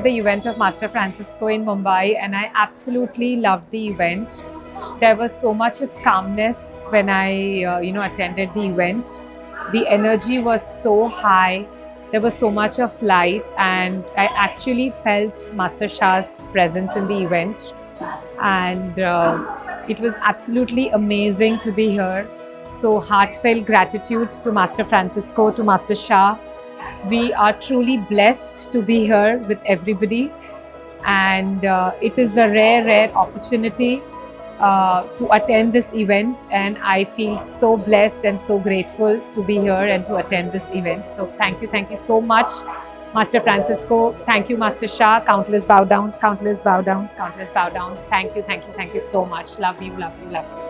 attended the event of Master Francisco in Mumbai, and I absolutely loved the event. There was so much of calmness when I, attended the event. The energy was so high. There was so much of light, and I actually felt Master Shah's presence in the event. And it was absolutely amazing to be here. So heartfelt gratitude to Master Francisco, to Master Shah. We are truly blessed to be here with everybody, and it is a rare opportunity to attend this event, and I feel so blessed and so grateful to be here and to attend this event. So thank you so much, Master Francisco. Thank you, Master Shah. Countless bow downs, countless bow downs, countless bow downs. Thank you so much. Love you, love you, love you.